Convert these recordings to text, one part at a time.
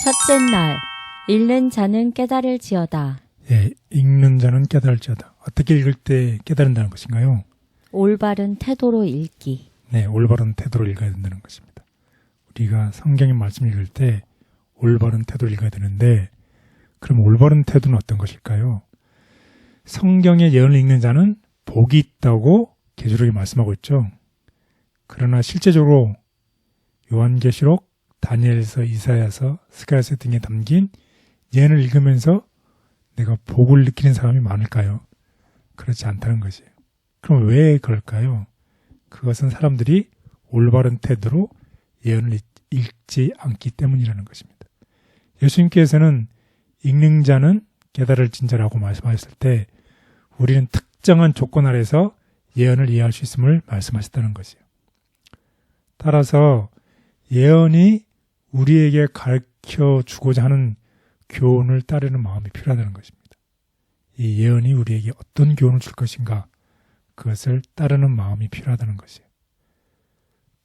첫째 날, 읽는 자는 깨달을지어다. 예, 읽는 자는 깨달을지어다. 어떻게 읽을 때 깨달은다는 것인가요? 올바른 태도로 읽기. 네, 올바른 태도로 읽어야 된다는 것입니다. 우리가 성경의 말씀을 읽을 때 올바른 태도로 읽어야 되는데, 그럼 올바른 태도는 어떤 것일까요? 성경의 예언을 읽는 자는 복이 있다고 계시록이 말씀하고 있죠. 그러나 실제적으로 요한계시록, 다니엘서, 이사야서, 스가랴서 등에 담긴 예언을 읽으면서 내가 복을 느끼는 사람이 많을까요? 그렇지 않다는 것이에요. 그럼 왜 그럴까요? 그것은 사람들이 올바른 태도로 예언을 읽지 않기 때문이라는 것입니다. 예수님께서는 읽는 자는 깨달을진자라고 말씀하셨을 때 우리는 특정한 조건 아래서 예언을 이해할 수 있음을 말씀하셨다는 것이에요. 따라서 예언이 우리에게 가르쳐 주고자 하는 교훈을 따르는 마음이 필요하다는 것입니다. 이 예언이 우리에게 어떤 교훈을 줄 것인가, 그것을 따르는 마음이 필요하다는 것이에요.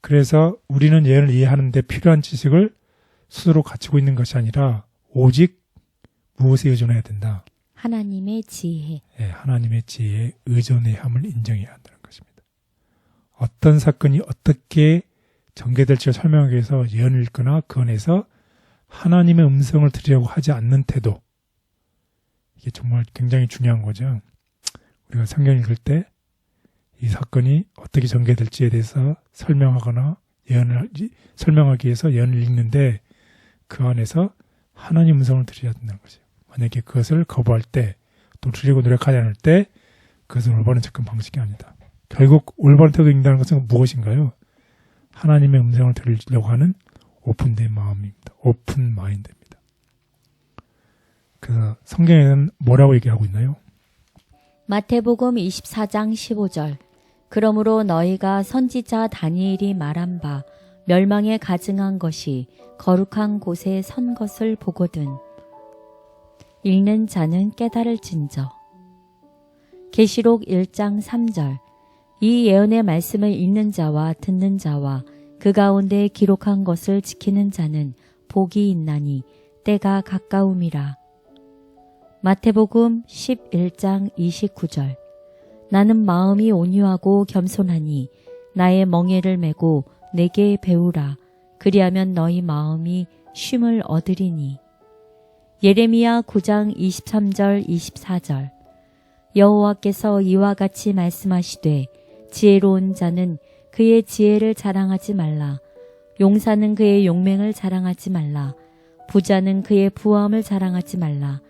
그래서 우리는 예언을 이해하는 데 필요한 지식을 스스로 갖추고 있는 것이 아니라 오직 무엇에 의존해야 된다? 하나님의 지혜. 네, 하나님의 지혜에 의존해야 함을 인정해야 한다는 것입니다. 어떤 사건이 어떻게 전개될지를 설명하기 위해서 예언을 읽거나 그 안에서 하나님의 음성을 들으려고 하지 않는 태도, 이게 정말 굉장히 중요한 거죠. 우리가 성경 읽을 때 이 사건이 어떻게 전개될지에 대해서 설명하거나 설명하기 위해서 예언을 읽는데 그 안에서 하나님 음성을 들어야 된다는 거죠. 만약에 그것을 거부할 때, 또 들으려고 노력하지 않을 때 그것은 올바른 접근 방식이 아니다. 결국 올바른 태도 읽는다는 것은 무엇인가요? 하나님의 음성을 들으려고 하는 오픈된 마음입니다. 오픈 마인드입니다. 그래서 성경에는 뭐라고 얘기하고 있나요? 마태복음 24장 15절. 그러므로 너희가 선지자 다니엘이 말한 바 멸망에 가증한 것이 거룩한 곳에 선 것을 보거든. 읽는 자는 깨달을진저. 계시록 1장 3절. 이 예언의 말씀을 읽는 자와 듣는 자와 그 가운데 기록한 것을 지키는 자는 복이 있나니 때가 가까움이라. 마태복음 11장 29절. 나는 마음이 온유하고 겸손하니 나의 멍에를 메고 내게 배우라. 그리하면 너희 마음이 쉼을 얻으리니. 예레미야 9장 23절 24절. 여호와께서 이와 같이 말씀하시되 지혜로운 자는 그의 지혜를 자랑하지 말라. 용사는 그의 용맹을 자랑하지 말라. 부자는 그의 부함을 자랑하지 말라.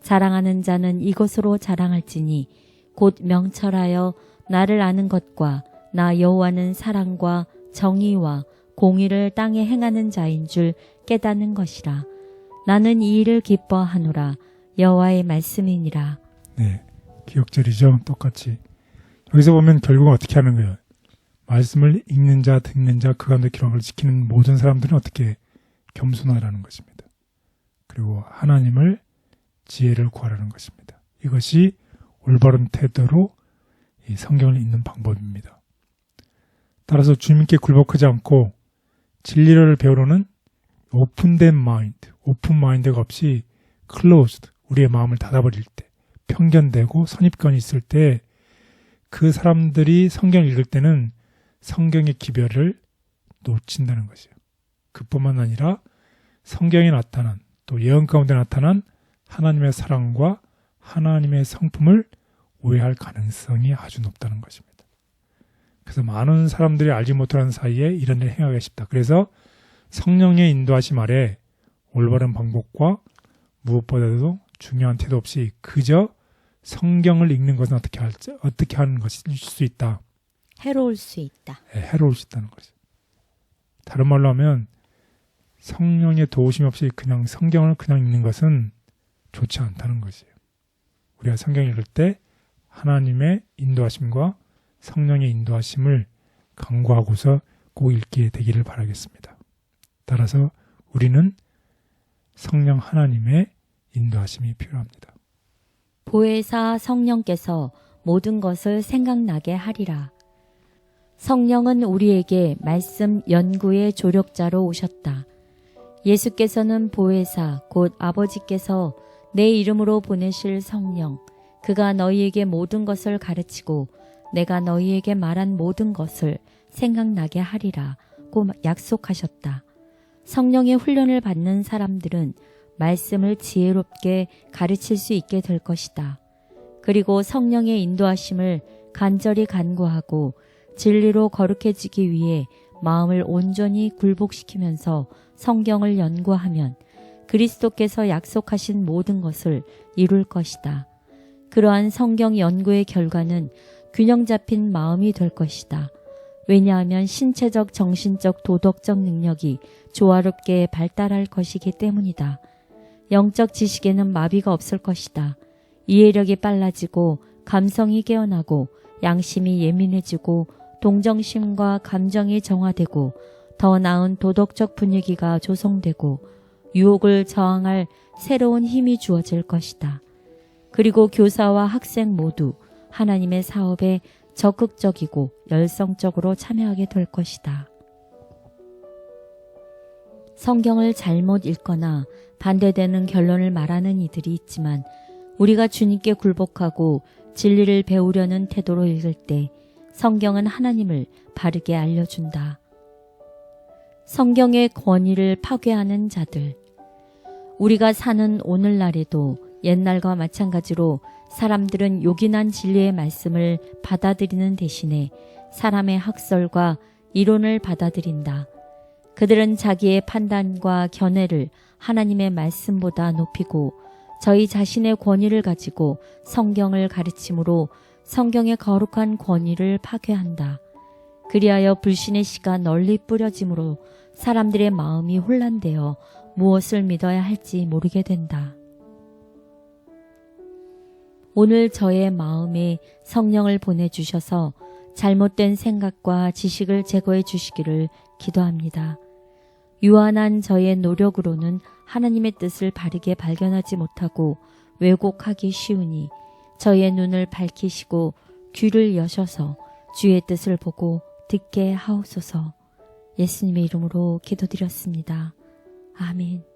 자랑하는 자는 이것으로 자랑할지니 곧 명철하여 나를 아는 것과 나 여호와는 사랑과 정의와 공의를 땅에 행하는 자인 줄 깨닫는 것이라. 나는 이 일을 기뻐하노라. 여호와의 말씀이니라. 네, 기억절이죠. 똑같이. 여기서 보면 결국은 어떻게 하는 거예요? 말씀을 읽는 자, 듣는 자, 그 가운데 기록을 지키는 모든 사람들은 어떻게 겸손하라는 것입니다. 그리고 하나님을 지혜를 구하라는 것입니다. 이것이 올바른 태도로 이 성경을 읽는 방법입니다. 따라서 주님께 굴복하지 않고 진리를 배우려는 오픈된 마인드, 오픈 마인드가 없이 클로즈드, 우리의 마음을 닫아버릴 때, 편견되고 선입견이 있을 때 그 사람들이 성경을 읽을 때는 성경의 기별을 놓친다는 것이에요. 그뿐만 아니라 성경에 나타난, 또 예언 가운데 나타난 하나님의 사랑과 하나님의 성품을 오해할 가능성이 아주 높다는 것입니다. 그래서 많은 사람들이 알지 못하는 사이에 이런 일을 행하기 쉽다. 그래서 성령의 인도하심 아래 올바른 방법과 무엇보다도 중요한 태도 없이 그저 성경을 읽는 것은 어떻게 하는 것일 수 있다. 해로울 수 있다. 네, 해로울 수 있다는 거죠. 다른 말로 하면 성령의 도우심 없이 그냥 성경을 그냥 읽는 것은 좋지 않다는 것이에요. 우리가 성경 읽을 때 하나님의 인도하심과 성령의 인도하심을 간구하고서 꼭 읽게 되기를 바라겠습니다. 따라서 우리는 성령 하나님의 인도하심이 필요합니다. 보혜사 성령께서 모든 것을 생각나게 하리라. 성령은 우리에게 말씀 연구의 조력자로 오셨다. 예수께서는 보혜사 곧 아버지께서 내 이름으로 보내실 성령 그가 너희에게 모든 것을 가르치고 내가 너희에게 말한 모든 것을 생각나게 하리라고 약속하셨다. 성령의 훈련을 받는 사람들은 말씀을 지혜롭게 가르칠 수 있게 될 것이다. 그리고 성령의 인도하심을 간절히 간구하고 진리로 거룩해지기 위해 마음을 온전히 굴복시키면서 성경을 연구하면 그리스도께서 약속하신 모든 것을 이룰 것이다. 그러한 성경 연구의 결과는 균형 잡힌 마음이 될 것이다. 왜냐하면 신체적, 정신적, 도덕적 능력이 조화롭게 발달할 것이기 때문이다. 영적 지식에는 마비가 없을 것이다. 이해력이 빨라지고 감성이 깨어나고 양심이 예민해지고 동정심과 감정이 정화되고 더 나은 도덕적 분위기가 조성되고 유혹을 저항할 새로운 힘이 주어질 것이다. 그리고 교사와 학생 모두 하나님의 사업에 적극적이고 열성적으로 참여하게 될 것이다. 성경을 잘못 읽거나 반대되는 결론을 말하는 이들이 있지만 우리가 주님께 굴복하고 진리를 배우려는 태도로 읽을 때 성경은 하나님을 바르게 알려준다. 성경의 권위를 파괴하는 자들. 우리가 사는 오늘날에도 옛날과 마찬가지로 사람들은 요긴한 진리의 말씀을 받아들이는 대신에 사람의 학설과 이론을 받아들인다. 그들은 자기의 판단과 견해를 하나님의 말씀보다 높이고 저희 자신의 권위를 가지고 성경을 가르침으로 성경의 거룩한 권위를 파괴한다. 그리하여 불신의 씨가 널리 뿌려짐으로 사람들의 마음이 혼란되어 무엇을 믿어야 할지 모르게 된다. 오늘 저의 마음에 성령을 보내주셔서 잘못된 생각과 지식을 제거해 주시기를 기도합니다. 유한한 저의 노력으로는 하나님의 뜻을 바르게 발견하지 못하고 왜곡하기 쉬우니 저의 눈을 밝히시고 귀를 여셔서 주의 뜻을 보고 듣게 하옵소서. 예수님의 이름으로 기도드렸습니다. 아멘.